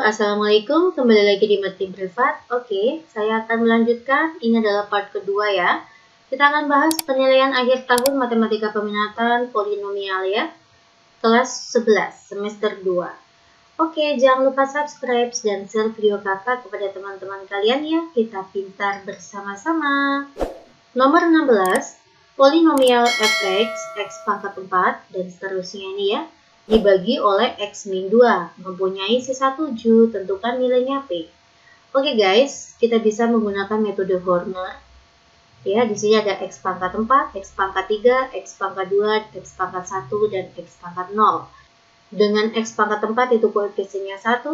Assalamualaikum. Kembali lagi di Matim Privat. Oke, saya akan melanjutkan. Ini adalah part kedua ya. Kita akan bahas penilaian akhir tahun Matematika Peminatan Polinomial ya. Kelas 11, semester 2. Oke, jangan lupa subscribe dan share video kakak kepada teman-teman kalian ya. Kita pintar bersama-sama. Nomor 16, polinomial fx, x pangkat 4, dan seterusnya ini ya. Dibagi oleh x-2, mempunyai sisa 7, tentukan nilainya P. Oke guys, kita bisa menggunakan metode Horner. Ya, di sini ada x pangkat 4, x pangkat 3, x pangkat 2, x pangkat 1, dan x pangkat 0. Dengan x pangkat 4 itu koefisiennya 1,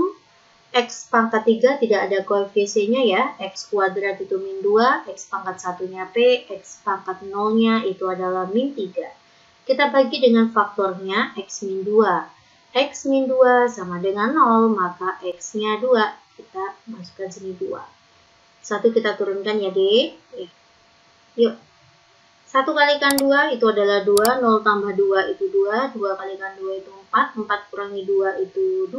x pangkat 3 tidak ada koefisiennya ya, x kuadrat itu min 2, x pangkat 1-nya P, x pangkat 0-nya itu adalah min 3. Kita bagi dengan faktornya x-2. X-2 sama dengan 0, maka x-nya 2. Kita masukkan sini 2. 1 kita turunkan ya, Dek. Yuk. 1 kalikan 2 itu adalah 2, 0 tambah 2 itu 2, 2 kalikan 2 itu 4, 4 kurangi 2 itu 2.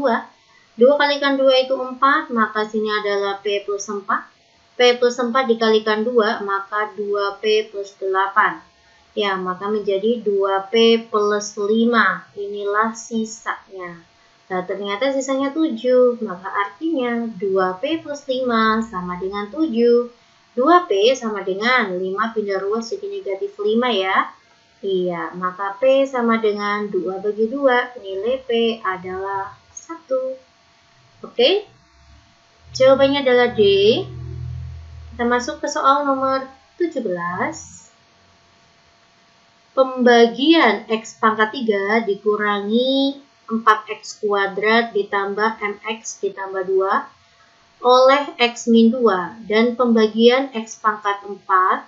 2 kalikan 2 itu 4, maka sini adalah P plus 4. P plus 4 dikalikan 2, maka 2P plus 8. Ya, maka menjadi 2P plus 5. Inilah sisanya. Nah, ternyata sisanya 7. Maka artinya 2P plus 5 sama dengan 7. 2P sama dengan 5 pindah ruas jadi negatif 5 ya. Iya, maka P sama dengan 2 bagi 2. Nilai P adalah 1. Oke? Jawabannya adalah D. Kita masuk ke soal nomor 17. Pembagian x pangkat 3 dikurangi 4x kuadrat ditambah mx ditambah 2 oleh x-2 dan pembagian x pangkat 4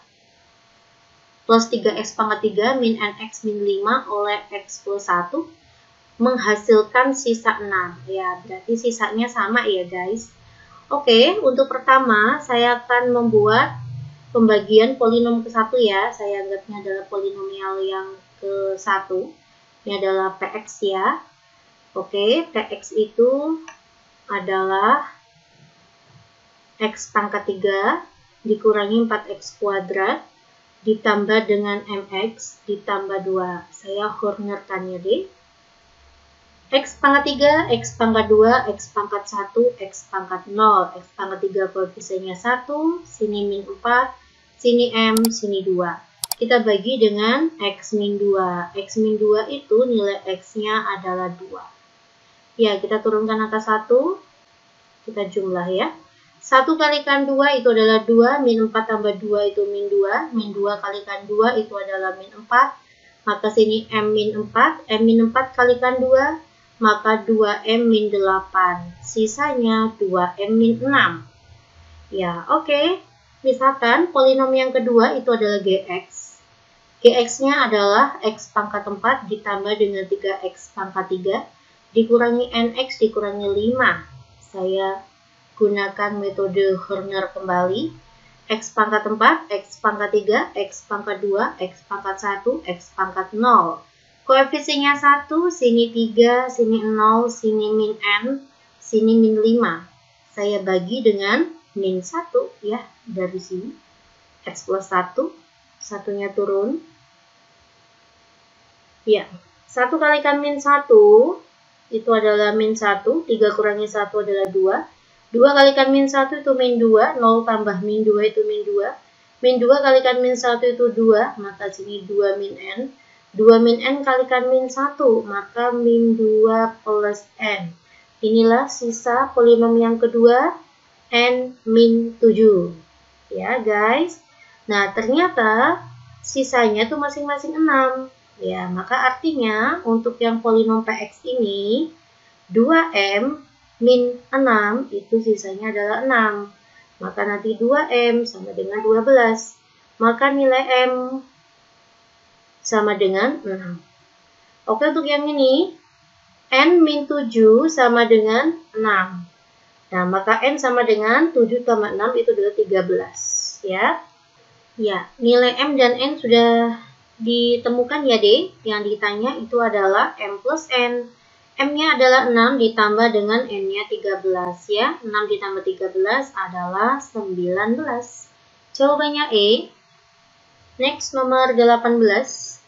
plus 3x pangkat 3 min nx min 5 oleh x plus 1 menghasilkan sisa 6. Ya, berarti sisanya sama ya guys. Oke, untuk pertama saya akan membuat pembagian polinom ke-1 ya, saya anggapnya adalah polinomial yang ke-1. Ini adalah Px ya. Oke, Px itu adalah x pangkat 3 dikurangi 4x kuadrat ditambah dengan mx ditambah 2. Saya hornerkan ya deh. X pangkat 3, X pangkat 2, X pangkat 1, X pangkat 0. X pangkat 3 koefisiennya 1, sini min 4, sini M, sini 2. Kita bagi dengan X-2. X-2 itu nilai X-nya adalah 2. Ya, kita turunkan angka 1. Kita jumlah ya. 1 kalikan 2 itu adalah 2. Min 4 tambah 2 itu min 2. Min 2 kalikan 2 itu adalah min 4. Maka sini M min 4. M min 4 kalikan 2. Maka 2M min 8. Sisanya 2M min 6. Ya, oke. Misalkan polinom yang kedua itu adalah Gx. Gx-nya adalah X pangkat 4 ditambah dengan 3X pangkat 3 dikurangi Nx dikurangi 5. Saya gunakan metode Horner kembali. X pangkat 4, X pangkat 3, X pangkat 2, X pangkat 1, X pangkat 0. Koefisiennya 1, sini 3, sini 0, sini min n, sini min 5. Saya bagi dengan min 1 ya, dari sini. X plus 1, satunya turun. Ya, 1 kalikan min 1, itu adalah min 1, 3 kurangi 1 adalah 2. 2 kalikan min 1 itu min 2, 0 tambah min 2 itu min 2. Min 2 kalikan min 1 itu 2, maka sini 2 min n. 2 min n kalikan min 1, maka min 2 plus n. Inilah sisa polinom yang kedua, n min 7. Ya guys. Nah, ternyata sisanya tuh masing-masing 6. Ya, maka artinya untuk yang polinom Px ini, 2m min 6 itu sisanya adalah 6. Maka nanti 2m sama dengan 12. Maka nilai m sama dengan 6. Oke, untuk yang ini, n min 7 sama dengan 6. Nah, maka n sama dengan 7 tambah 6 itu adalah 13. Ya, ya, nilai m dan n sudah ditemukan ya, D. Yang ditanya itu adalah m plus n. M-nya adalah 6 ditambah dengan N-nya 13 ya. 6 ditambah 13 adalah 19. Jawabannya E. Next, nomor 18.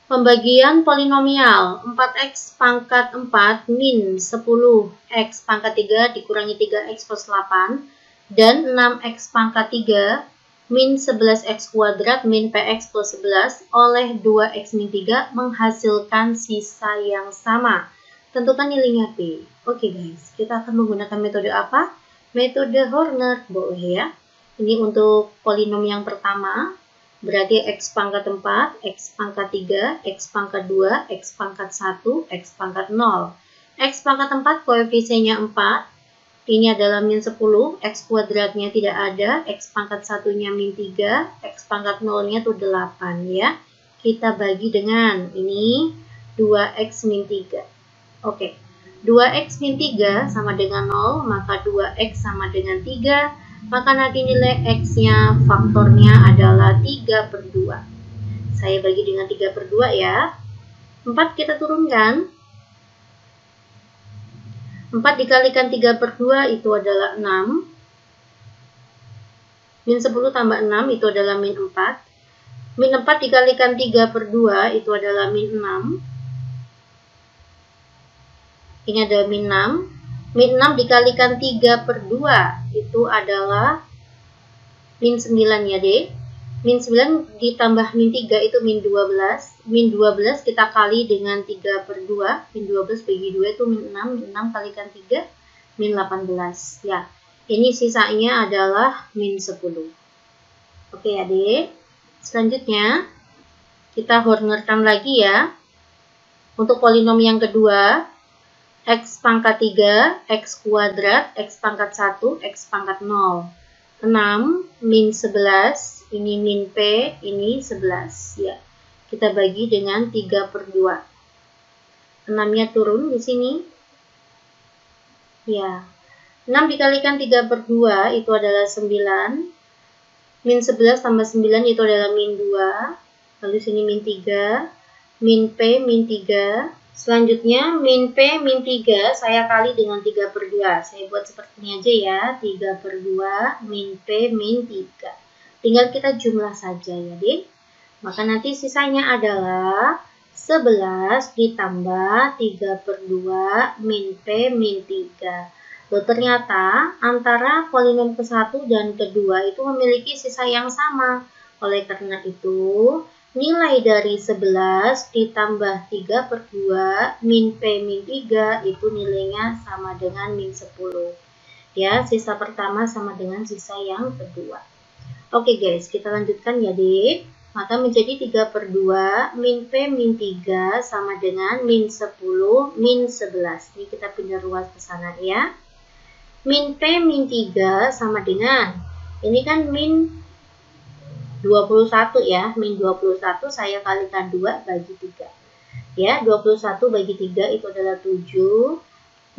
Pembagian polinomial 4x pangkat 4 min 10x pangkat 3 dikurangi 3x plus 8 dan 6x pangkat 3 min 11x kuadrat min px plus 11 oleh 2x min 3 menghasilkan sisa yang sama. Tentukan nilainya P. Oke guys, kita akan menggunakan metode apa? Metode Horner, boleh ya. Ini untuk polinom yang pertama. Berarti x pangkat 4, x pangkat 3, x pangkat 2, x pangkat 1, x pangkat 0. X pangkat 4 koefisiennya 4. Ini adalah min 10, x kuadratnya tidak ada, x pangkat 1-nya min 3, x pangkat 0-nya itu 8 ya. Kita bagi dengan ini 2x min 3. Oke, 2x min 3 sama dengan 0, maka 2x sama dengan 3. Maka nanti nilai X-nya faktornya adalah 3/2. Saya bagi dengan 3/2 ya. 4 kita turunkan. 4 dikalikan 3/2 itu adalah 6. Min 10 tambah 6 itu adalah min 4. Min 4 dikalikan 3/2 itu adalah min 6. Ini adalah min 6. Min 6 dikalikan 3/2 itu adalah min 9 ya deh. Min 9 ditambah min 3 itu min 12. Min 12 kita kali dengan 3/2. Min 12 bagi 2 itu min 6. Min 6 kalikan 3, min 18. Ya, ini sisanya adalah min 10. Oke ya deh. Selanjutnya, kita Hornerkan lagi ya. Untuk polinom yang kedua, x pangkat 3, x kuadrat, x pangkat 1, x pangkat 0. 6, min 11, ini min P, ini 11. Ya, kita bagi dengan 3/2. 6-nya turun di sini. Ya, 6 dikalikan 3/2 itu adalah 9. Min 11 tambah 9 itu adalah min 2. Lalu sini min 3. Min P, min 3. Selanjutnya, min P, min 3, saya kali dengan 3/2. Saya buat seperti ini aja ya, 3/2, min P, min 3. Tinggal kita jumlah saja ya, deh. Maka nanti sisanya adalah 11 ditambah 3/2, min P, min 3. Loh, ternyata antara polinom ke-1 dan kedua itu memiliki sisa yang sama. Oleh karena itu, nilai dari 11 ditambah 3/2 min P min 3 itu nilainya sama dengan min 10. Ya, sisa pertama sama dengan sisa yang kedua. Oke guys, kita lanjutkan ya deh. Maka menjadi 3/2 min P min 3 sama dengan min 10 min 11. Ini kita pindah ruas ke sana ya. Min P min 3 sama dengan, ini kan min 21 ya, min 21 saya kalikan 2 bagi 3. Ya, 21 bagi 3 itu adalah 7.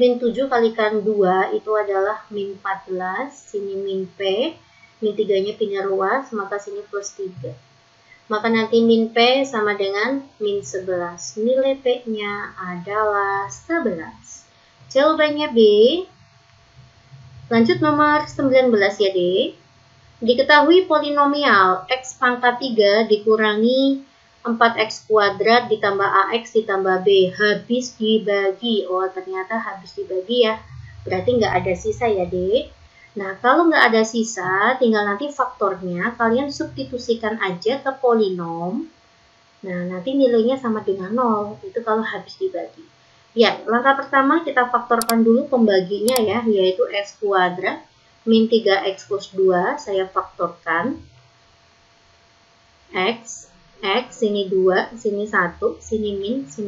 Min 7 kalikan 2 itu adalah min 14. Sini min P, min 3-nya pindah ruas, maka sini plus 3. Maka nanti min P sama dengan min 11. Nilai P-nya adalah 11. Jawabannya B. Lanjut nomor 19 ya, D. Diketahui polinomial x pangkat 3 dikurangi 4x kuadrat ditambah ax ditambah b habis dibagi. Oh, ternyata habis dibagi ya. Berarti nggak ada sisa ya, deh. Nah, kalau nggak ada sisa, tinggal nanti faktornya kalian substitusikan aja ke polinom. Nah, nanti nilainya sama dengan 0. Itu kalau habis dibagi. Ya, langkah pertama kita faktorkan dulu pembaginya ya, yaitu x kuadrat min 3x plus 2, saya faktorkan. X, sini 2, sini 1, sini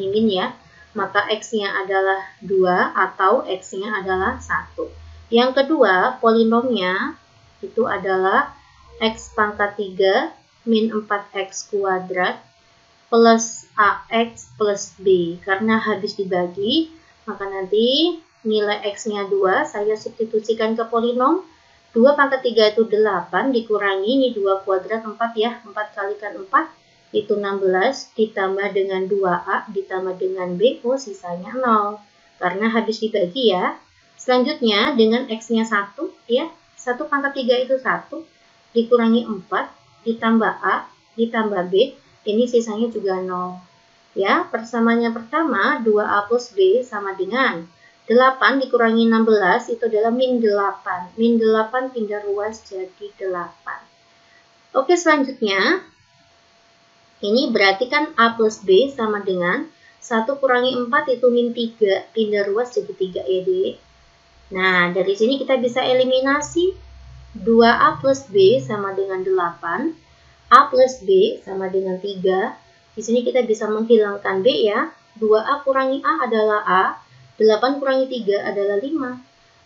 min ya. Maka x-nya adalah 2 atau x-nya adalah 1. Yang kedua, polinomnya itu adalah x pangkat 3 min 4x kuadrat plus ax plus b. Karena habis dibagi, maka nanti nilai x-nya 2, saya substitusikan ke polinom. 2 pangkat 3 itu 8, dikurangi, ini 2 kuadrat 4 ya, 4 kalikan 4, itu 16 ditambah dengan 2A ditambah dengan B, oh sisanya 0. Karena habis dibagi ya. Selanjutnya dengan X-nya 1 ya. 1 pangkat 3 itu 1 dikurangi 4 ditambah A ditambah B, ini sisanya juga 0. Ya, persamaannya pertama 2A plus B sama dengan 8 dikurangi 16 itu adalah min 8. Min 8 pindah ruas jadi 8. Oke, selanjutnya ini berarti kan A plus B sama dengan 1 kurangi 4 itu min 3, pindah ruas jadi 3 ya dek. Nah, dari sini kita bisa eliminasi 2A plus B sama dengan 8, A plus B sama dengan 3. Di sini kita bisa menghilangkan B ya. 2A kurangi A adalah A, 8 kurangi 3 adalah 5.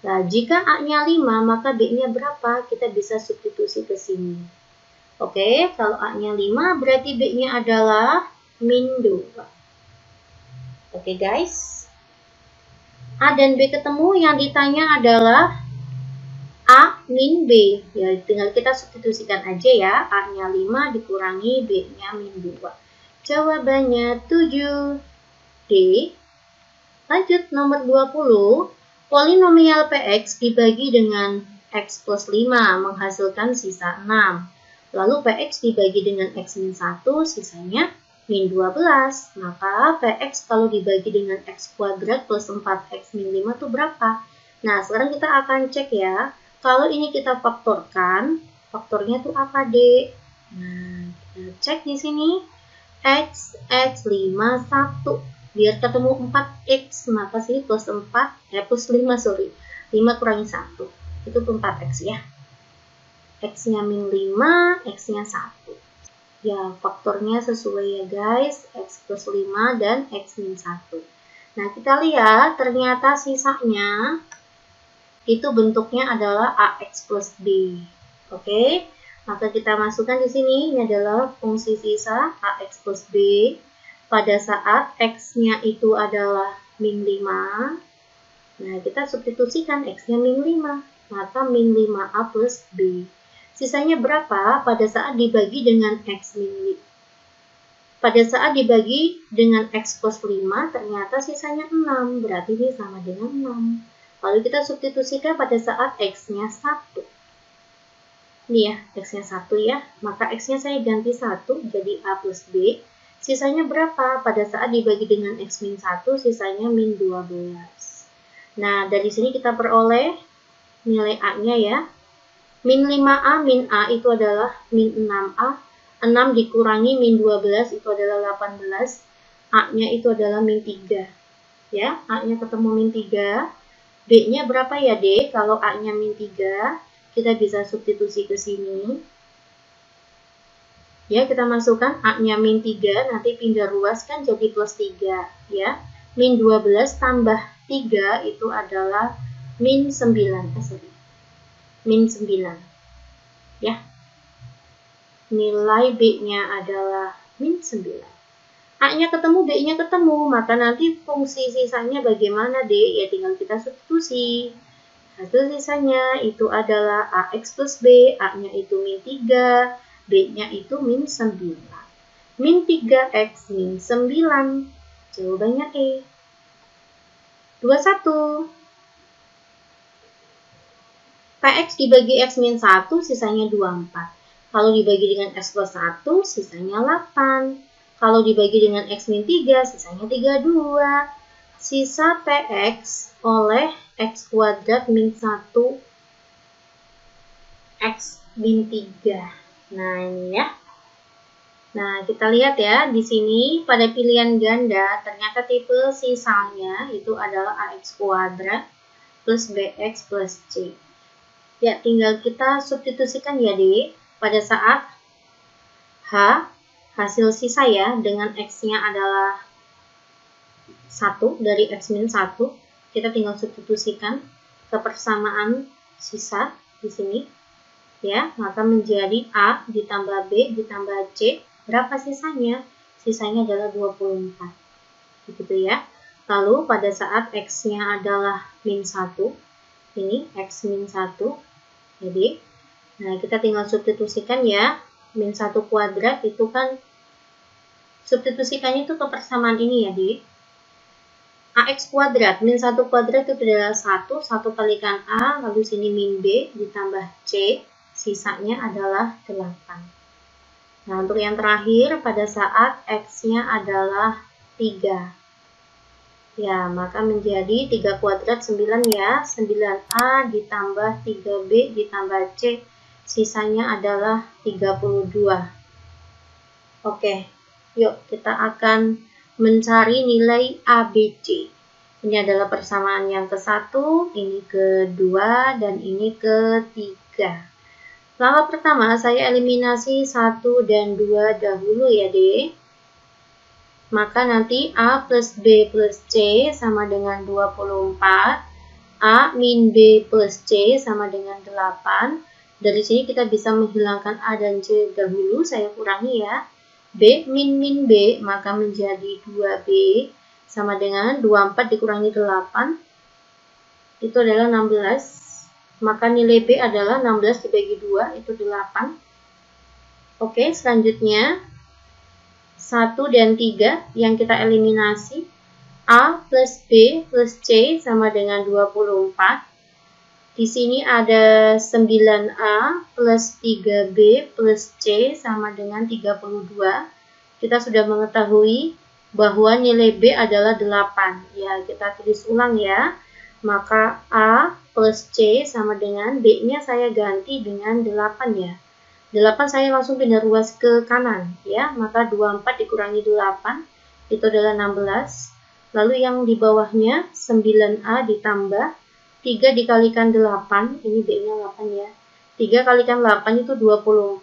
Nah, jika A-nya 5, maka B-nya berapa? Kita bisa substitusi ke sini. Oke, kalau A-nya 5, berarti B-nya adalah min 2. Oke guys. A dan B ketemu, yang ditanya adalah A min B. Ya, tinggal kita substitusikan aja ya. A-nya 5 dikurangi B-nya min 2. Jawabannya 7. D. Lanjut nomor 20. Polinomial PX dibagi dengan X plus 5 menghasilkan sisa 6. Lalu PX dibagi dengan X min 1 sisanya min 12. Maka PX kalau dibagi dengan X kuadrat plus 4X min 5 itu berapa? Nah, sekarang kita akan cek ya. Kalau ini kita faktorkan, faktornya itu apa, Dek? Nah, kita cek di sini. X 5, 1. Biar ketemu 4X, maka sini plus 4, plus 5, sorry. 5 kurangi 1. Itu 4X ya. X-nya min 5, X-nya 1. Ya, faktornya sesuai ya guys. X plus 5 dan X min 1. Nah, kita lihat ternyata sisanya itu bentuknya adalah AX plus B. Oke, maka kita masukkan di sini. Ini adalah fungsi sisa AX plus B. Pada saat X-nya itu adalah min 5. Nah, kita substitusikan X-nya min 5. Maka min 5A plus B. Sisanya berapa pada saat dibagi dengan X min 5? Pada saat dibagi dengan X plus 5, ternyata sisanya 6. Berarti ini sama dengan 6. Lalu kita substitusikan pada saat X-nya 1. Ini ya, X-nya 1 ya. Maka X-nya saya ganti 1, jadi A plus B. Sisanya berapa? Pada saat dibagi dengan X min 1, sisanya min 12. Nah, dari sini kita peroleh nilai A-nya ya. Min 5A min A itu adalah min 6A. 6 dikurangi min 12 itu adalah 18. A-nya itu adalah min 3. Ya, A-nya ketemu min 3. B-nya berapa ya, D? Kalau A-nya min 3, kita bisa substitusi ke sini. Ya, kita masukkan A-nya min 3, nanti pindah ruas kan jadi plus 3. Ya, min 12 tambah 3 itu adalah min 9. Min 9. Ya. Nilai B-nya adalah min 9. A-nya ketemu, B-nya ketemu, maka nanti fungsi sisanya bagaimana, D? Ya tinggal kita substitusi. Hasil sisanya itu adalah AX plus B, A-nya itu min 3, B-nya itu min 9. Min 3X min 9. Jawabannya E. 21. PX dibagi X min 1, sisanya 24. Kalau dibagi dengan X plus 1, sisanya 8. Kalau dibagi dengan X min 3, sisanya 32. Sisa PX oleh X kuadrat min 1, X min 3. Nah, ini ya. Nah, kita lihat ya, di sini pada pilihan ganda, ternyata tipe sisanya itu adalah AX kuadrat plus BX plus C. Ya, tinggal kita substitusikan ya, D. Pada saat H, hasil sisa ya, dengan X-nya adalah 1 dari X min 1. Kita tinggal substitusikan ke persamaan sisa di sini. Ya, maka menjadi A ditambah B ditambah C. Berapa sisanya? Sisanya adalah 24. Begitu ya. Lalu pada saat X-nya adalah min 1. Ini X min 1. Jadi, nah kita tinggal substitusikan ya. Min 1 kuadrat itu kan Substitusikannya itu ke persamaan ini ya, Dik. AX kuadrat, min 1 kuadrat itu adalah 1 kalikan A, lalu sini min B, ditambah C, sisanya adalah 8. Nah, untuk yang terakhir, pada saat X-nya adalah 3. Ya, maka menjadi 3 kuadrat 9 ya, 9A ditambah 3B ditambah C, sisanya adalah 32. Oke, yuk kita akan mencari nilai ABC. Ini adalah persamaan yang ke-1, ini ke-2, dan ini ke-3. Langkah pertama, saya eliminasi 1 dan 2 dahulu ya, D. Maka nanti A plus B plus C sama dengan 24. A min B plus C sama dengan 8. Dari sini kita bisa menghilangkan A dan C dahulu, saya kurangi ya. B min B, maka menjadi 2B sama dengan 24 dikurangi 8, itu adalah 16. Maka nilai B adalah 16 dibagi 2, itu 8. Oke, selanjutnya 1 dan 3 yang kita eliminasi. A plus B plus C sama dengan 24. Di sini ada 9A plus 3B plus C sama dengan 32. Kita sudah mengetahui bahwa nilai B adalah 8. Ya, kita tulis ulang ya. Maka A plus C sama dengan B-nya saya ganti dengan 8 ya. 8 saya langsung pindah ruas ke kanan ya. Maka 24 dikurangi 8 itu adalah 16. Lalu yang di bawahnya 9A ditambah 3 dikalikan 8, ini B-nya 8 ya. 3 kalikan 8 itu 24.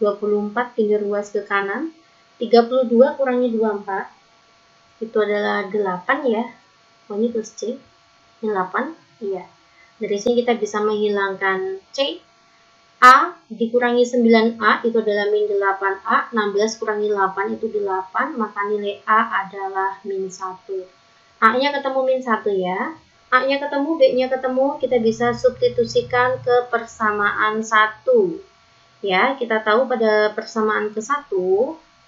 24 pindah ruas ke kanan. 32 kurangi 24, itu adalah 8 ya. Oh, ini plus C. Ini 8, iya. Dari sini kita bisa menghilangkan C. A dikurangi 9A, itu adalah min 8A. 16 kurangi 8, itu 8. Maka nilai A adalah min 1. A-nya ketemu min 1 ya. A-nya ketemu, B-nya ketemu, kita bisa substitusikan ke persamaan 1. Ya, kita tahu pada persamaan ke-1,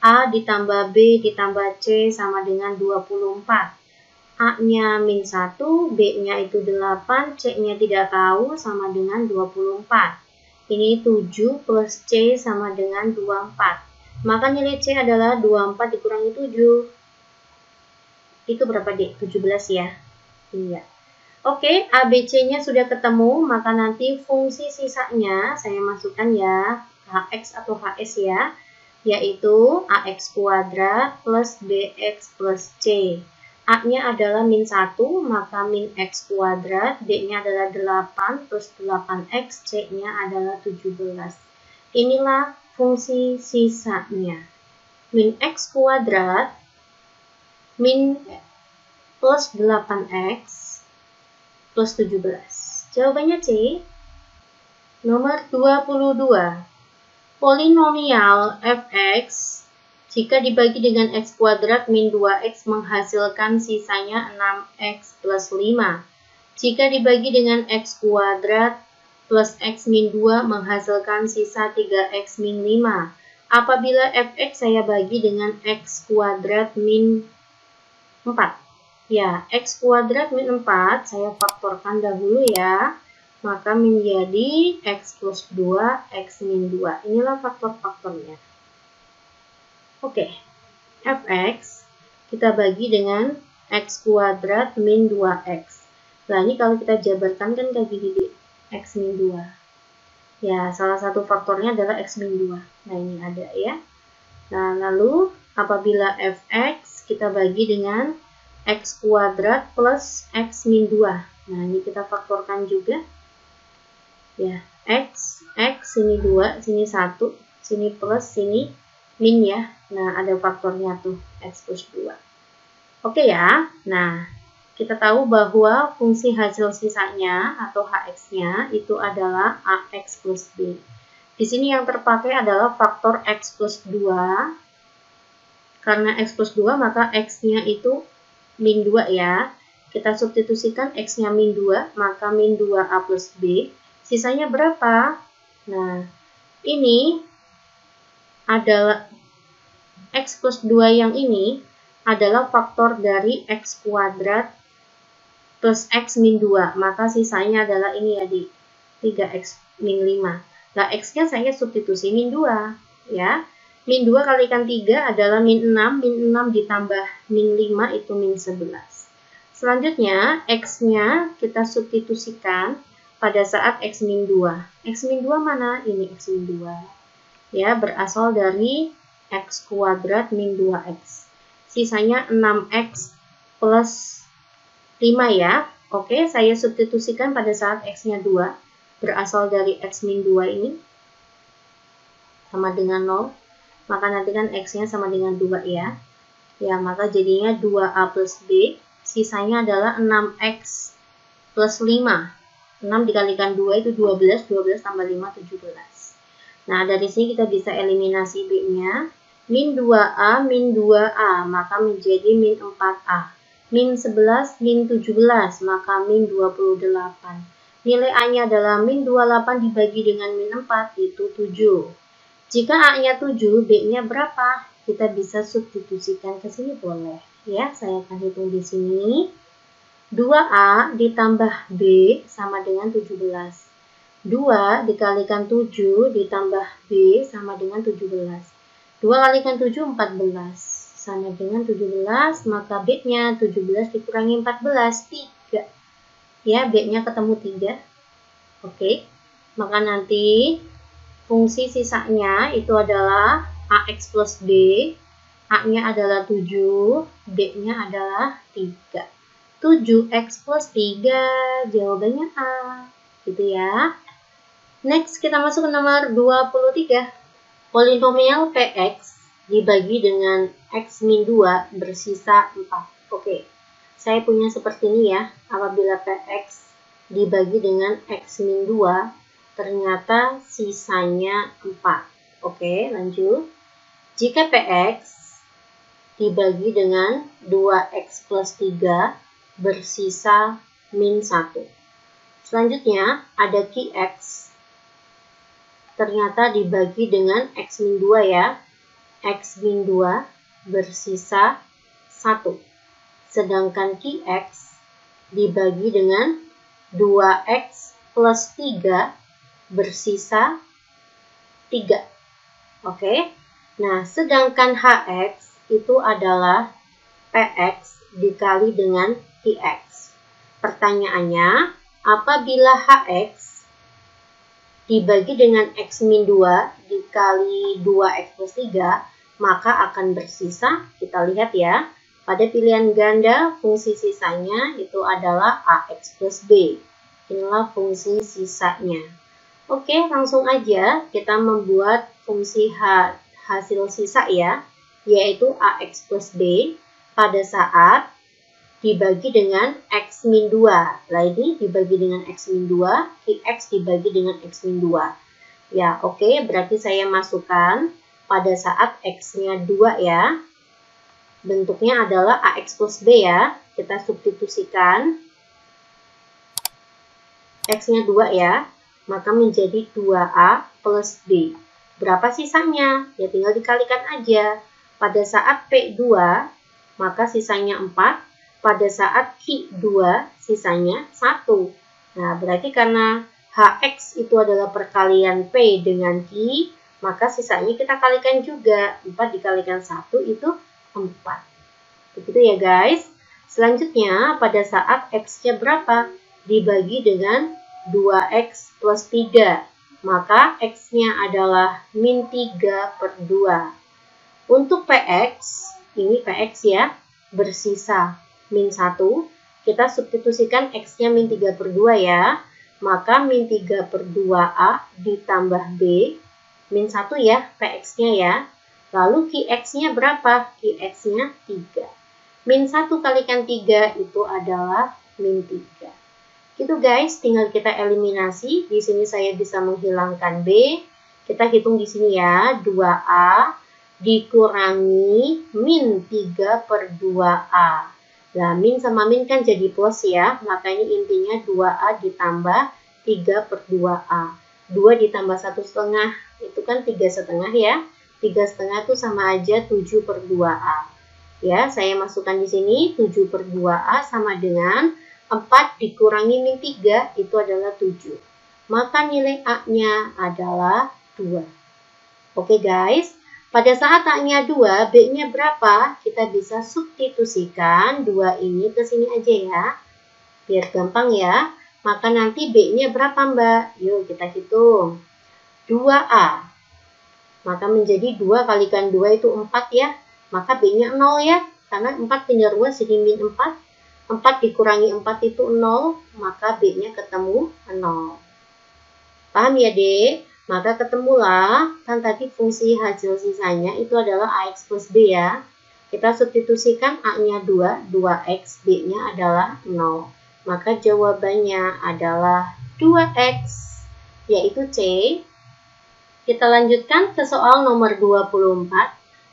A ditambah B ditambah C sama dengan 24. A-nya min 1, B-nya itu 8, C-nya tidak tahu sama dengan 24. Ini 7 plus C sama dengan 24. Maka nilai C adalah 24 dikurangi 7. Itu berapa, Dek? 17 ya? Iya. Oke, ABC-nya sudah ketemu, maka nanti fungsi sisanya saya masukkan ya, HX atau HS ya, yaitu AX kuadrat plus BX plus C. A-nya adalah min 1, maka min X kuadrat, B-nya adalah 8 plus 8X, C-nya adalah 17. Inilah fungsi sisanya. Min X kuadrat, min plus 8X, plus 17. Jawabannya C. Nomor 22. Polinomial fx jika dibagi dengan x kuadrat min 2x menghasilkan sisanya 6x plus 5. Jika dibagi dengan x kuadrat plus x min 2 menghasilkan sisa 3x min 5. Apabila fx saya bagi dengan x kuadrat min 4. Ya, x kuadrat min 4 saya faktorkan dahulu ya. Maka menjadi x plus 2, x min 2. Inilah faktor-faktornya. Oke, fx kita bagi dengan x kuadrat min 2x. Nah, ini kalau kita jabarkan kan kayak gini, x min 2. Ya, salah satu faktornya adalah x min 2. Nah, ini ada ya. Nah, lalu apabila fx kita bagi dengan x kuadrat plus x min 2. Nah, ini kita faktorkan juga. Ya, x, sini 2, sini 1, sini plus, sini min ya. Nah, ada faktornya tuh, x plus 2. Oke ya, nah, kita tahu bahwa fungsi hasil sisanya atau hx-nya itu adalah ax plus b. Di sini yang terpakai adalah faktor x plus 2. Karena x plus 2, maka x-nya itu min 2 ya. Kita substitusikan x-nya min 2, maka min 2a plus b. Sisanya berapa? Nah, ini adalah X plus 2 yang ini adalah faktor dari X kuadrat plus X min 2. Maka sisanya adalah ini ya, di 3X min 5. Nah, X-nya saya substitusi min 2. Ya. Min 2 kalikan 3 adalah min 6. Min 6 ditambah min 5 itu min 11. Selanjutnya, X-nya kita substitusikan pada saat X min 2. X min 2 mana? Ini X min 2. Ya, berasal dari X kuadrat min 2X. Sisanya 6X plus 5 ya. Oke, saya substitusikan pada saat X-nya 2. Berasal dari X min 2 ini. Sama dengan 0. Maka nanti kan X-nya sama dengan 2 ya. Ya, maka jadinya 2A plus B. Sisanya adalah 6X plus 5. 6 dikalikan 2 itu 12. 12 tambah 5, 17. Nah, dari sini kita bisa eliminasi B-nya. Min 2A, min 2A. Maka menjadi min 4A. Min 11, min 17. Maka min 28. Nilai A-nya adalah min 28 dibagi dengan min 4 itu 7. Jika A-nya 7, B-nya berapa? Kita bisa substitusikan ke sini boleh. Ya, saya akan hitung di sini. 2A ditambah B sama dengan 17. 2 dikalikan 7 ditambah B sama dengan 17. 2 kalikan 7, 14. Sama dengan 17, maka B-nya 17 dikurangi 14, 3. Ya, B-nya ketemu 3. Oke, maka nanti fungsi sisanya itu adalah AX plus B. A-nya adalah 7, B-nya adalah 3. 7X plus 3, jawabannya A. Gitu ya. Next, kita masuk ke nomor 23. Polinomial PX dibagi dengan X min 2 bersisa 4. Oke, saya punya seperti ini ya. Apabila PX dibagi dengan X min 2, ternyata sisanya 4. Oke, lanjut. Jika PX dibagi dengan 2X plus 3 bersisa min 1. Selanjutnya ada QX. Ternyata dibagi dengan X min 2 ya. X min 2 bersisa 1. Sedangkan QX dibagi dengan 2X plus 3 bersisa 3. Oke. Nah, sedangkan HX itu adalah PX dikali dengan QX. Pertanyaannya, apabila HX dibagi dengan X min 2 dikali 2X plus 3, maka akan bersisa, kita lihat ya, pada pilihan ganda fungsi sisanya itu adalah AX plus B. Inilah fungsi sisanya. Oke, langsung aja kita membuat fungsi hasil sisa ya, yaitu AX plus B pada saat dibagi dengan X min 2. Nah, ini dibagi dengan X min 2, QX dibagi dengan X min 2. Ya, oke, berarti saya masukkan pada saat X-nya 2 ya. Bentuknya adalah AX plus B ya. Kita substitusikan X-nya 2 ya. Maka menjadi 2A plus B. Berapa sisanya? Ya tinggal dikalikan aja. Pada saat P2, maka sisanya 4. Pada saat Q2, sisanya 1. Nah, berarti karena HX itu adalah perkalian P dengan Q, maka sisanya kita kalikan juga. 4 dikalikan 1 itu 4. Begitu ya guys. Selanjutnya, pada saat X-nya berapa? Dibagi dengan 2X plus 3. Maka X-nya adalah min 3 per 2. Untuk PX, ini PX ya, bersisa min 1. Kita substitusikan X-nya min 3 per 2 ya. Maka min 3 per 2A ditambah B. Min 1 ya, PX-nya ya. Lalu QX-nya berapa? QX-nya 3. Min 1 kalikan 3 itu adalah min 3. Gitu guys, tinggal kita eliminasi. Di sini saya bisa menghilangkan B. Kita hitung di sini ya, 2A dikurangi min 3 per 2A. Nah, min sama min kan jadi plus ya, makanya intinya 2A ditambah 3 per 2A. 2 ditambah 1,5, itu kan 3,5 ya. 3,5 itu sama aja 7 per 2A. Ya, saya masukkan di sini 7 per 2A sama dengan 4 dikurangi min 3 itu adalah 7. Maka nilai A-nya adalah 2. Oke guys, pada saat A-nya 2, B-nya berapa? Kita bisa substitusikan 2 ini ke sini aja ya. Biar gampang ya. Maka nanti B-nya berapa Mbak? Yuk kita hitung. 2A. Maka menjadi 2 kalikan 2 itu 4 ya. Maka B-nya 0 ya. Karena 4 pindah ruas jadi min 4. 4 dikurangi 4 itu 0. Maka B-nya ketemu 0. Paham ya Dek? Maka ketemulah. Kan tadi fungsi hasil sisanya itu adalah AX plus B ya. Kita substitusikan A-nya 2. 2X. B-nya adalah 0. Maka jawabannya adalah 2X. Yaitu C. Kita lanjutkan ke soal nomor 24.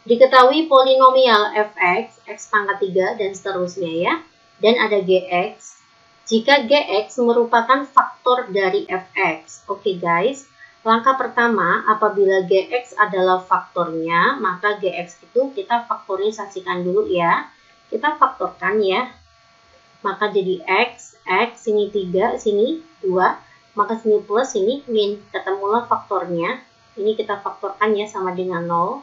Diketahui polinomial fx, x pangkat 3, dan seterusnya ya. Dan ada gx. Jika gx merupakan faktor dari fx. Oke guys, langkah pertama apabila gx adalah faktornya, maka gx itu kita faktorisasikan dulu ya. Kita faktorkan ya. Maka jadi x, sini 3, sini 2. Maka sini plus, sini min. Ketemulah faktornya. Ini kita faktorkan ya sama dengan 0.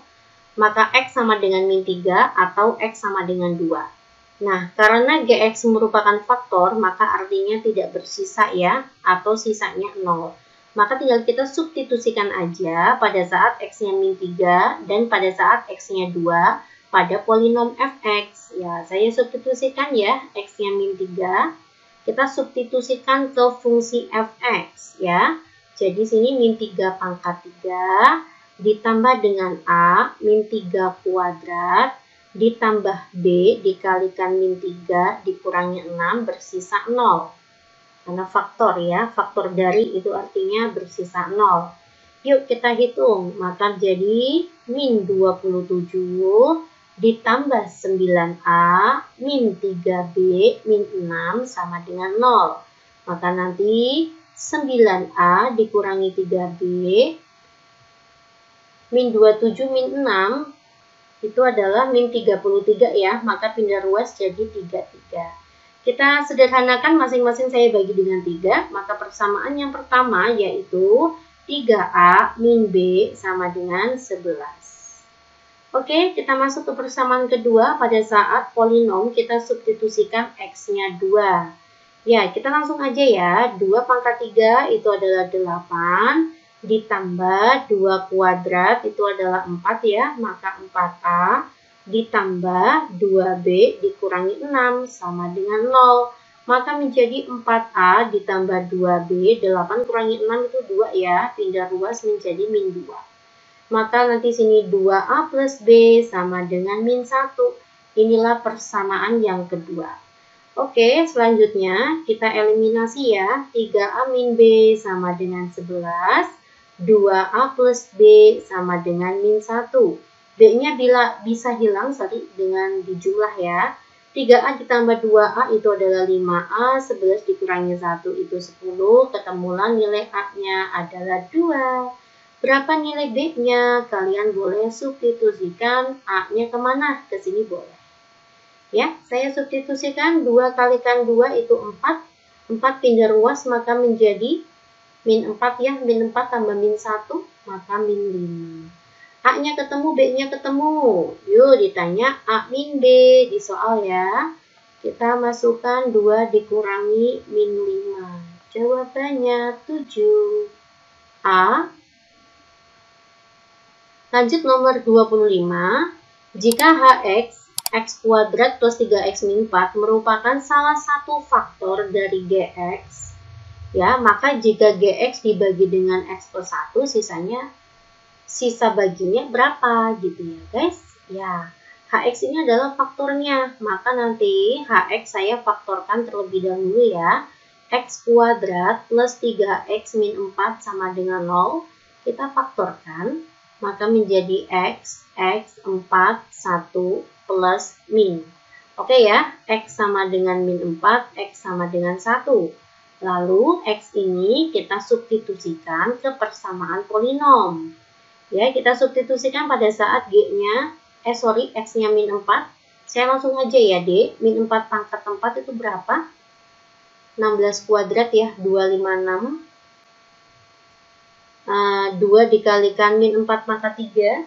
Maka x sama dengan min 3 atau x sama dengan 2. Nah, karena gx merupakan faktor, maka artinya tidak bersisa ya, atau sisanya 0. Maka tinggal kita substitusikan aja pada saat x-nya min 3 dan pada saat x-nya 2 pada polinom fx. Ya, saya substitusikan ya, x-nya min 3. Kita substitusikan ke fungsi fx ya. Jadi sini min 3 pangkat 3 ditambah dengan A min 3 kuadrat ditambah B dikalikan min 3 dikurangi 6 bersisa 0. Karena faktor ya, faktor dari itu artinya bersisa 0. Yuk kita hitung, maka jadi min 27 ditambah 9A min 3B min 6 sama dengan 0. Maka nanti 9A dikurangi 3B min 27 min 6 itu adalah min 33 ya, maka pindah ruas jadi 33. Kita sederhanakan masing-masing saya bagi dengan 3, maka persamaan yang pertama yaitu 3A min B sama dengan 11. Oke, kita masuk ke persamaan kedua pada saat polinom kita substitusikan X-nya 2. Ya, kita langsung aja ya. 2 pangkat 3 itu adalah 8. Ditambah 2 kuadrat itu adalah 4 ya. Maka 4A ditambah 2B dikurangi 6 sama dengan 0. Maka menjadi 4A ditambah 2B. 8 kurangi 6 itu 2 ya. Pindah ruas menjadi min 2. Maka nanti sini 2A plus B sama dengan min 1. Inilah persamaan yang kedua. Oke, selanjutnya kita eliminasi ya. 3A min B sama dengan 11. 2A plus B sama dengan min 1. B-nya bisa hilang dengan dijumlah ya. 3A ditambah 2A itu adalah 5A. 11 dikurangi 1 itu 10. Ketemulah nilai A-nya adalah 2. Berapa nilai B-nya? Kalian boleh substitusikan A-nya kemana? Ke sini boleh. Ya, saya substitusikan 2 kalikan 2 itu 4. 4 pindah ruas maka menjadi min 4 ya. Min 4 tambah min 1 maka min 5. A-nya ketemu, B-nya ketemu. Yuk ditanya A min B di soal ya. Kita masukkan 2 dikurangi min 5. Jawabannya 7. A. Lanjut nomor 25. Jika Hx x kuadrat plus 3x min 4 merupakan salah satu faktor dari gx, ya, maka jika gx dibagi dengan x plus 1, sisa baginya berapa gitu ya guys. Ya, hx ini adalah faktornya, maka nanti hx saya faktorkan terlebih dahulu ya. X kuadrat plus 3x min 4 sama dengan 0, kita faktorkan, maka menjadi x 4, 1, plus min. Oke ya, x sama dengan min 4, x sama dengan 1. Lalu x ini kita substitusikan ke persamaan polinom. Ya, kita substitusikan pada saat X-nya min 4. Saya langsung aja ya, D. Min 4 pangkat 4 itu berapa? 16 kuadrat ya, 256. 2 dikalikan min 4 pangkat 3.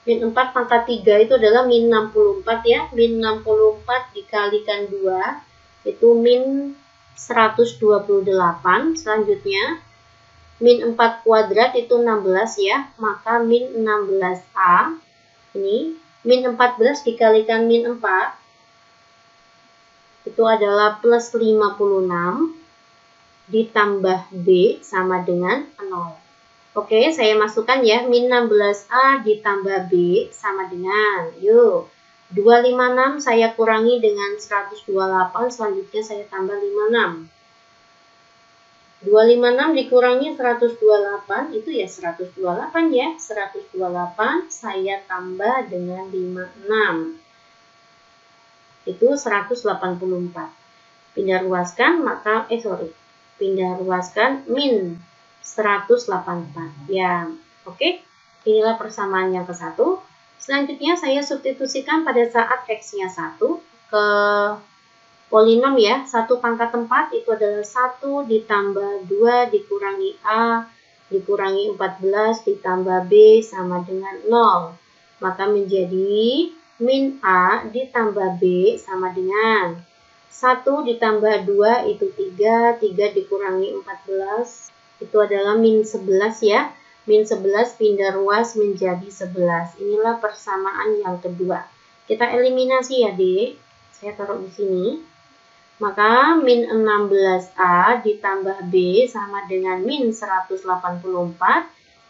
Min 4 pangkat 3 itu adalah min 64 ya. Min 64 dikalikan 2 itu min 128. Selanjutnya min 4 kuadrat itu 16 ya. Maka min 16A. Ini min 14 dikalikan min 4 itu adalah plus 56 ditambah B sama dengan 0. Oke, saya masukkan ya, min 16A ditambah B sama dengan, yuk, 256 saya kurangi dengan 128, selanjutnya saya tambah 56. 256 dikurangi 128, itu ya 128 ya, 128 saya tambah dengan 56. Itu 184. Pindah ruaskan, maka, pindah ruaskan min 184 ya. Oke, inilah persamaan yang ke-1. Selanjutnya saya substitusikan pada saat X-nya 1 ke polinom ya. 1 pangkat 4 itu adalah 1 ditambah 2 dikurangi A dikurangi 14 ditambah B sama dengan 0. Maka menjadi min A ditambah B sama dengan 1 ditambah 2 itu 3, 3 dikurangi 14 itu adalah min 11 ya. Min 11 pindah ruas menjadi 11. Inilah persamaan yang kedua. Kita eliminasi ya, D. Saya taruh di sini. Maka min 16A ditambah B sama dengan min 184.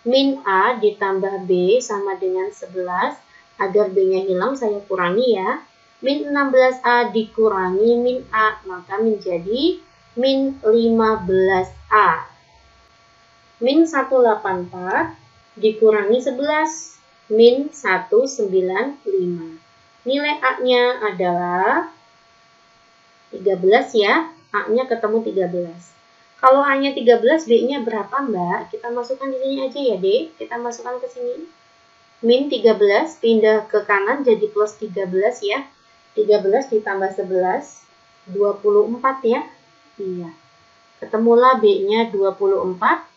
Min A ditambah B sama dengan 11. Agar B-nya hilang saya kurangi ya. Min 16A dikurangi min A, maka menjadi min 15A. Min 184 dikurangi 11, min 195. Nilai A-nya adalah 13 ya, A-nya ketemu 13. Kalau A-nya 13, B-nya berapa Mbak? Kita masukkan di sini aja ya, D. Kita masukkan ke sini. Min 13 pindah ke kanan jadi plus 13 ya. 13 ditambah 11, 24 ya. Iya. Ketemulah B-nya 24.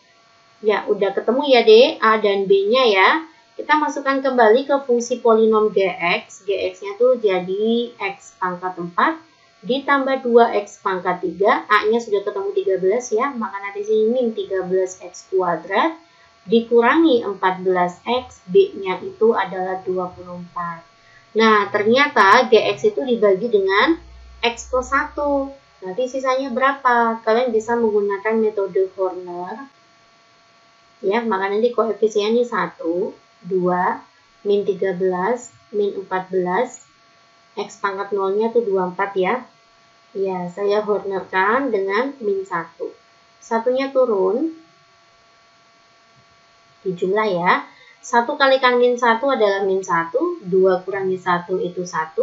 Ya, udah ketemu ya, D. A dan B-nya ya. Kita masukkan kembali ke fungsi polinom Gx. Gx-nya tuh jadi X pangkat 4 ditambah 2X pangkat 3. A-nya sudah ketemu 13 ya. Maka nanti sini min 13X kuadrat dikurangi 14X. B-nya itu adalah 24. Nah, ternyata Gx itu dibagi dengan X plus 1. Nanti sisanya berapa? Kalian bisa menggunakan metode Horner. Ya, maka nanti koefisiennya 1, 2, min 13, min 14, X pangkat 0-nya tuh 24 ya. Ya, saya Hornerkan dengan min 1. Satunya turun. Dijumlah ya. 1 kalikan min 1 adalah min 1, 2 kurangi 1 itu 1,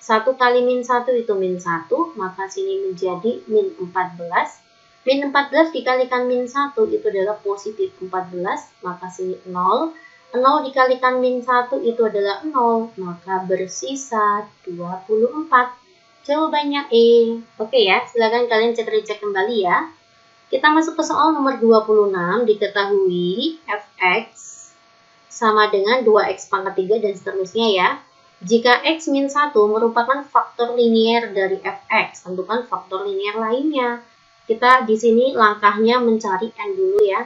1 kali min 1 itu min 1, maka sini menjadi min 14. Min 14 dikalikan min 1 itu adalah positif 14, maka sini 0. 0 dikalikan min 1 itu adalah 0, maka bersisa 24. Jawabannya E. Oke ya, silakan kalian cek-cek kembali ya. Kita masuk ke soal nomor 26, diketahui fx sama dengan 2x pangkat 3 dan seterusnya ya. Jika x min 1 merupakan faktor linier dari fx, tentukan faktor linier lainnya. Kita di sini langkahnya mencari n dulu ya.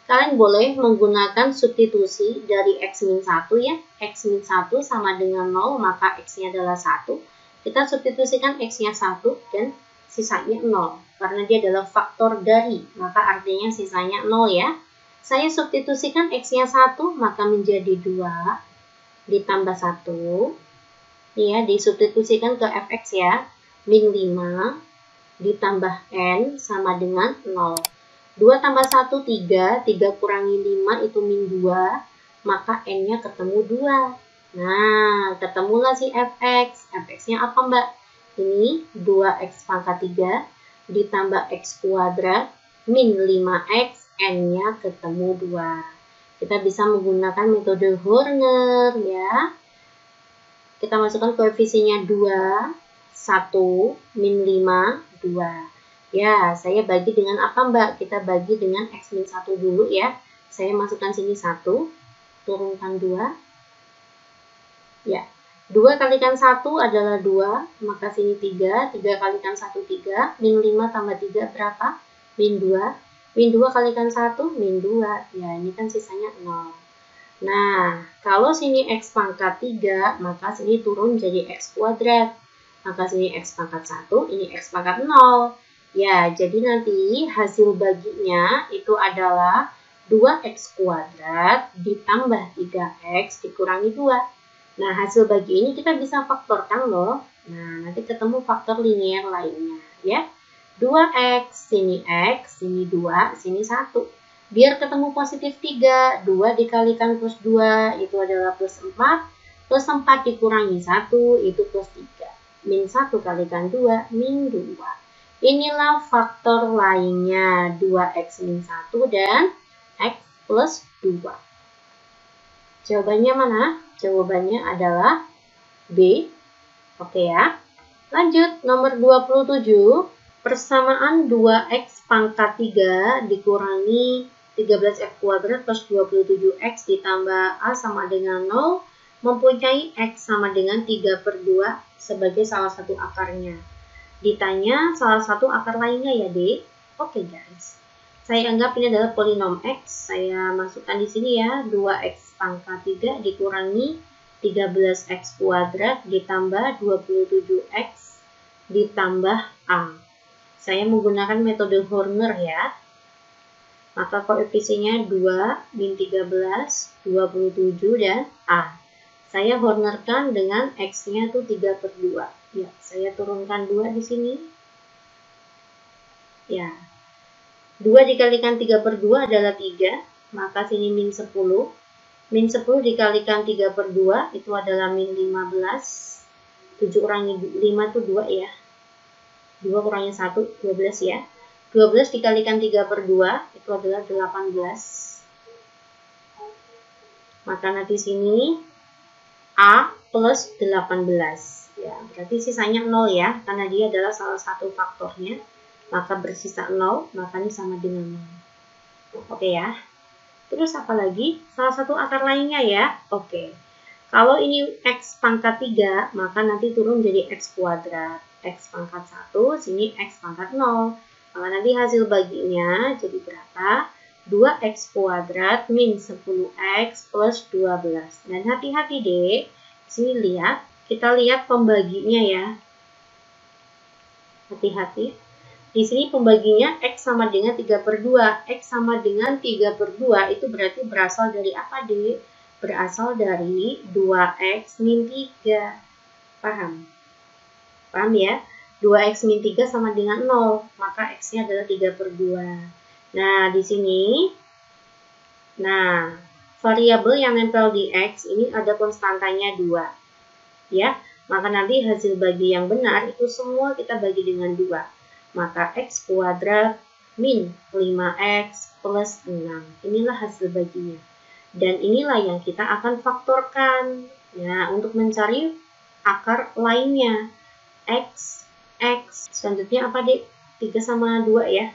Kalian boleh menggunakan substitusi dari x min 1 ya. X min 1 sama dengan 0, maka x-nya adalah 1. Kita substitusikan x-nya 1 dan sisanya 0. Karena dia adalah faktor dari, maka artinya sisanya 0 ya. Saya substitusikan x-nya 1, maka menjadi 2 ditambah 1. Ini ya, disubstitusikan ke fx ya. Min 5 ditambah n sama dengan 0. 2 tambah 1, 3. 3 kurangi 5 itu min 2. Maka n-nya ketemu 2. Nah, ketemulah si fx. Fx-nya apa Mbak? Ini 2x pangkat 3 ditambah x kuadrat min 5x, n-nya ketemu 2. Kita bisa menggunakan metode Horner ya. Kita masukkan koefisiennya 2, 1, min 5, 2. Ya, saya bagi dengan apa Mbak? Kita bagi dengan X min 1 dulu ya. Saya masukkan sini 1, turunkan 2. Ya, 2 kalikan 1 adalah 2, maka sini 3, 3 kalikan 1, 3, min 5 tambah 3 berapa? Min 2, min 2 kalikan 1, min 2, ya ini kan sisanya 0. Nah, kalau sini X pangkat 3, maka sini turun jadi X kuadrat. Maka sini X pangkat 1, ini X pangkat 0. Ya, jadi nanti hasil baginya itu adalah 2X kuadrat ditambah 3X dikurangi 2. Nah, hasil bagi ini kita bisa faktorkan loh. Nah, nanti ketemu faktor linear lainnya ya. 2X, sini 2, sini 1. Biar ketemu positif 3, 2 dikalikan plus 2 itu adalah plus 4. Plus 4 dikurangi 1 itu plus 3. Min 1 kalikan 2, min 2. Inilah faktor lainnya 2X min 1 dan X plus 2. Jawabannya mana? Jawabannya adalah B. Oke ya. Lanjut, nomor 27. Persamaan 2X pangkat 3 dikurangi 13X kuadrat plus 27X ditambah A sama dengan 0 mempunyai X sama dengan 3/2 sebagai salah satu akarnya. Ditanya salah satu akar lainnya ya, Dek. Oke, guys. Saya anggap ini adalah polinom X. Saya masukkan di sini ya, 2X pangkat 3 dikurangi 13X kuadrat ditambah 27X ditambah A. Saya menggunakan metode Horner ya. Maka koefisiennya 2, min 13, 27, dan A. Saya Hornerkan dengan X-nya itu 3/2. Ya, saya turunkan 2 di sini. Ya, 2 dikalikan 3/2 adalah 3, maka sini min 10. Min 10 dikalikan 3/2 itu adalah min 15. 7 kurangi 5 itu 2 ya. 2 kurangi 1, 12 ya. 12 dikalikan 3/2 itu adalah 18. Maka nanti sini A plus 18. Ya, berarti sisanya 0 ya, karena dia adalah salah satu faktornya. Maka bersisa 0, maka ini sama dengan 0. Oke ya. Terus apa lagi? Salah satu akar lainnya ya. Oke. Kalau ini X pangkat 3, maka nanti turun jadi X kuadrat. X pangkat 1, sini X pangkat 0. Maka nanti hasil baginya jadi berapa? 2X kuadrat min 10X plus 12. Dan hati-hati deh, sini lihat, kita lihat pembaginya ya. Hati-hati. Di sini pembaginya X sama dengan 3/2. X sama dengan 3/2 itu berarti berasal dari apa deh? Berasal dari 2X min 3. Paham? Paham ya? 2X min 3 sama dengan 0, maka X-nya adalah 3/2. Nah, di sini, variabel yang nempel di X ini ada konstantanya 2. Ya, maka nanti hasil bagi yang benar itu semua kita bagi dengan 2. Maka X kuadrat min 5X plus 6. Inilah hasil baginya. Dan inilah yang kita akan faktorkan. Ya, untuk mencari akar lainnya. X. Selanjutnya apa, Dek? 3 sama 2 ya.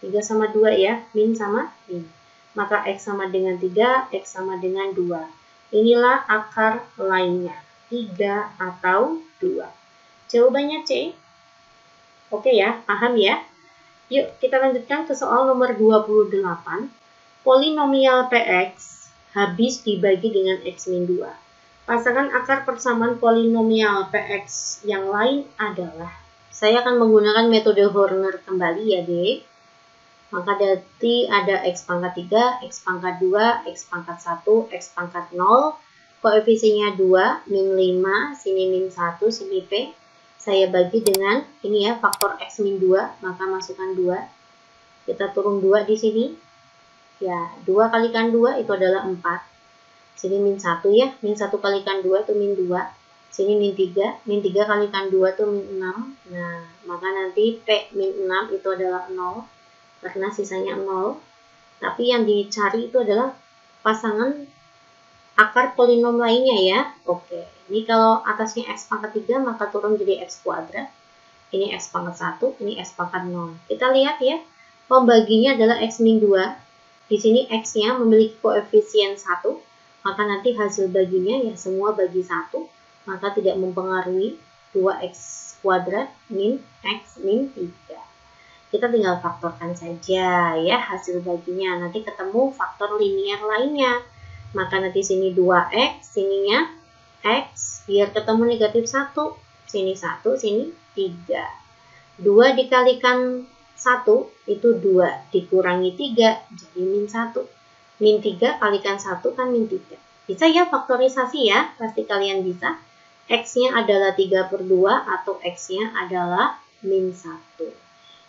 3 sama 2 ya. Min sama min. Maka X sama dengan 3, X sama dengan 2. Inilah akar lainnya. 3 atau 2. Jawabannya C. Oke ya, paham ya? Yuk, kita lanjutkan ke soal nomor 28. Polinomial PX habis dibagi dengan X min 2. Pasangan akar persamaan polinomial PX yang lain adalah, saya akan menggunakan metode Horner kembali ya, Dek. Maka nanti ada X pangkat 3, X pangkat 2, X pangkat 1, X pangkat 0. Koefisiennya 2, min 5, sini min 1, sini P. Saya bagi dengan, ini ya, faktor X min 2, maka masukkan 2. Kita turun 2 di sini. Ya, 2 kalikan 2 itu adalah 4. Sini min 1 ya, min 1 kalikan 2 itu min 2. Sini min 3 kalikan 2 itu min 6. Nah, maka nanti P min 6 itu adalah 0. Karena sisanya 0. Tapi yang dicari itu adalah pasangan akar polinom lainnya ya. Oke, ini kalau atasnya x pangkat 3 maka turun jadi x kuadrat. Ini x pangkat 1, ini x pangkat 0. Kita lihat ya, pembaginya adalah x min 2. Di sini x-nya memiliki koefisien 1, maka nanti hasil baginya ya semua bagi 1, maka tidak mempengaruhi 2x kuadrat min x min 3. Kita tinggal faktorkan saja ya hasil baginya. Nanti ketemu faktor linier lainnya. Maka nanti sini 2x, sininya x, biar ketemu negatif 1. Sini 1, sini 3. 2 dikalikan 1 itu 2, dikurangi 3, jadi min 1. Min 3 kalikan 1 kan min 3. Bisa ya faktorisasi ya, pasti kalian bisa. X-nya adalah 3/2 atau X-nya adalah min 1.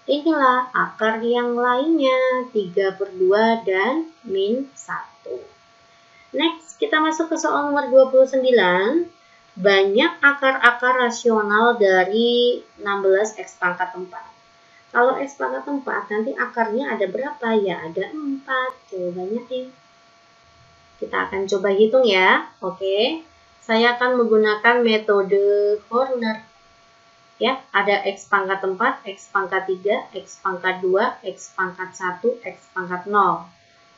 Inilah akar yang lainnya, 3/2 dan min 1. Next, kita masuk ke soal nomor 29. Banyak akar-akar rasional dari 16x pangkat 4. Kalau x pangkat 4, nanti akarnya ada berapa? Ya, ada 4. Jawabannya ini. Kita akan coba hitung ya. Oke, saya akan menggunakan metode Horner. Ya, ada x pangkat 4, x pangkat 3, x pangkat 2, x pangkat 1, x pangkat 0.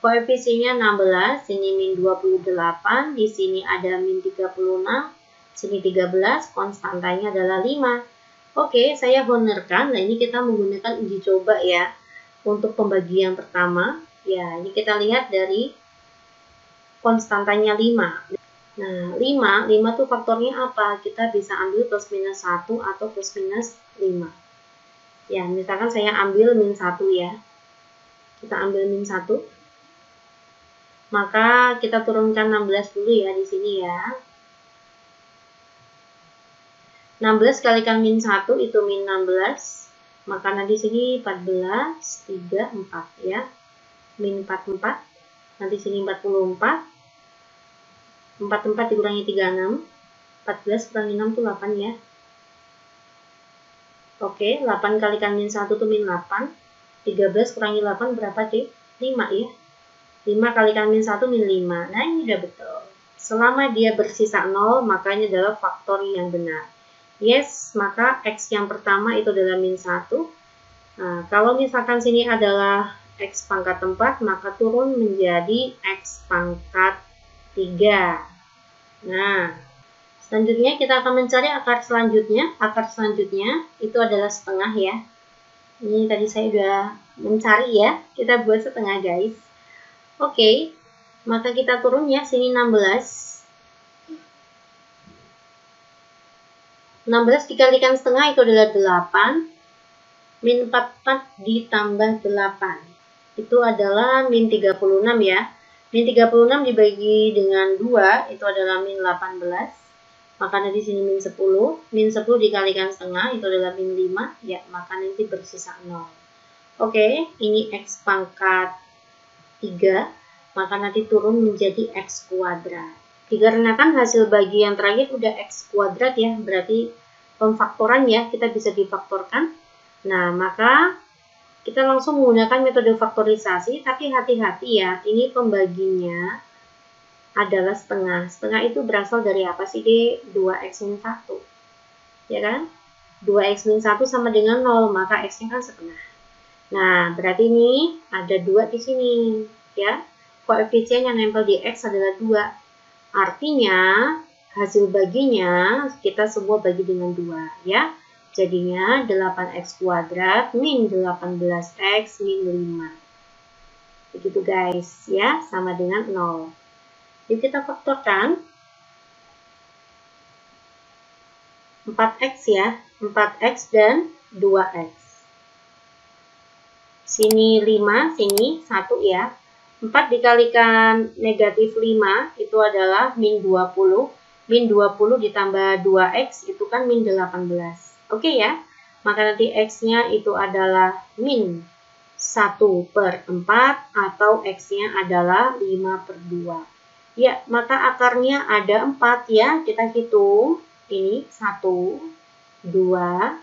Koefisiennya 16, sini min 28, di sini ada min 36, sini 13, konstantanya adalah 5. Oke, saya honorkan. Nah, ini kita menggunakan uji coba ya. Untuk pembagian pertama, ya ini kita lihat dari konstantanya 5. Nah, 5 tuh faktornya apa? Kita bisa ambil plus minus 1 atau plus minus 5. Ya, misalkan saya ambil min 1 ya. Kita ambil min 1. Maka kita turunkan 16 dulu ya di sini ya. 16 kalikan min 1 itu min 16. Maka nanti sini 14, 3, 4 ya. Min 44. Nanti sini 44. 44 dikurangi 36. 14 kurangi 6 itu 8 ya. Oke, 8 kalikan min 1 itu min 8. 13 kurangi 8 berapa sih? 5 ya. 5 kalikan min 1 min 5. Nah, ini udah betul. Selama dia bersisa 0, maka ini adalah faktor yang benar. Yes, maka x yang pertama itu adalah min 1. Nah, kalau misalkan sini adalah x pangkat 4, maka turun menjadi x pangkat 3. Nah, selanjutnya kita akan mencari akar selanjutnya. Akar selanjutnya itu adalah setengah ya. Ini tadi saya udah mencari ya. Kita buat setengah guys. Oke, maka kita turun ya, sini 16. 16 dikalikan setengah itu adalah 8. Min 44 ditambah 8. Itu adalah min 36 ya. Min 36 dibagi dengan 2, itu adalah min 18. Maka di sini min 10. Min 10 dikalikan setengah, itu adalah min 5. Ya, maka nanti bersisa 0. Oke, ini x pangkat 3, maka nanti turun menjadi x kuadrat. Dikarenakan hasil bagi yang terakhir udah x kuadrat ya, berarti pemfaktoran ya, kita bisa difaktorkan. Nah, maka kita langsung menggunakan metode faktorisasi, tapi hati-hati ya, ini pembaginya adalah setengah. Setengah itu berasal dari apa sih, D? 2x min 1. Ya kan? 2x min 1 sama dengan 0, maka x-nya kan setengah. Nah, berarti ini ada 2 di sini, ya. Koefisien yang nempel di x adalah 2. Artinya, hasil baginya kita semua bagi dengan 2, ya. Jadinya 8x kuadrat min 18x min 5. Begitu guys, ya, sama dengan 0. Yuk kita faktorkan. 4x ya, 4x dan 2x. Sini 5, sini 1 ya. 4 dikalikan negatif 5 itu adalah min 20. Min 20 ditambah 2x itu kan min 18. Oke ya. Maka nanti x-nya itu adalah min 1/4 atau x-nya adalah 5/2. Ya, maka akarnya ada 4 ya. Kita hitung. Ini 1, 2,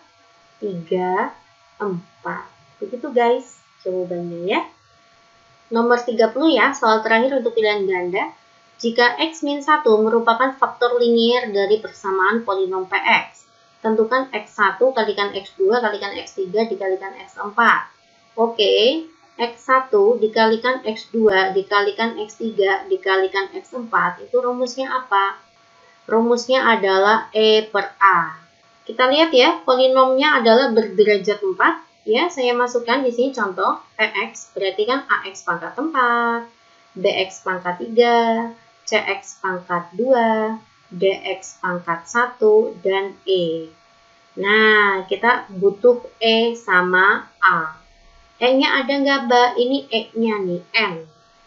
3, 4. Begitu guys jawabannya ya. Nomor 30 ya, soal terakhir untuk pilihan ganda. Jika x-1 merupakan faktor linier dari persamaan polinom Px, tentukan x1 kalikan x2 kalikan x3 dikalikan x4. Oke, x1 dikalikan x2 dikalikan x3 dikalikan x4, itu rumusnya apa? Rumusnya adalah E per A. Kita lihat ya, polinomnya adalah berderajat 4. Ya, saya masukkan di sini contoh Px, berarti kan Ax pangkat 4, Bx pangkat 3, Cx pangkat 2, Dx pangkat 1, dan E. Nah, kita butuh E sama A. E-nya ada nggak, Mbak? Ini E-nya nih, N.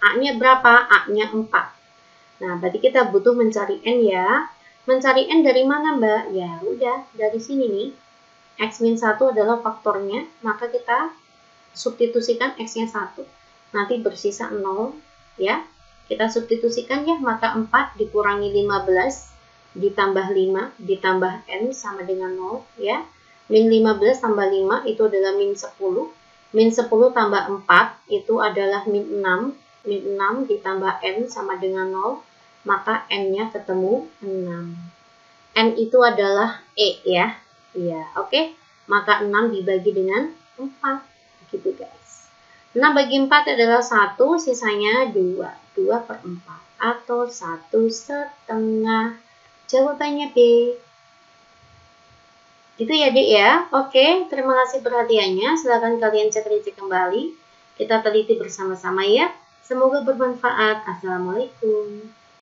A-nya berapa? A-nya 4. Nah, berarti kita butuh mencari N ya. Mencari N dari mana, Mbak? Ya, udah, dari sini nih. X-1 adalah faktornya, maka kita substitusikan X-nya 1. Nanti bersisa 0, ya. Kita substitusikan ya, maka 4 dikurangi 15, ditambah 5, ditambah N sama dengan 0, ya. Min 15 tambah 5 itu adalah min 10. Min 10 tambah 4 itu adalah min 6. Min 6 ditambah N sama dengan 0, maka N-nya ketemu 6. N itu adalah E ya. Iya, oke. Maka 6 dibagi dengan 4. Gitu guys. 6 bagi 4 adalah 1, sisanya 2. 2 per 4. Atau 1,5. Jawabannya B. Itu ya, Dek ya. Oke, terima kasih perhatiannya. Silakan kalian cek-cek kembali. Kita teliti bersama-sama ya. Semoga bermanfaat. Assalamualaikum.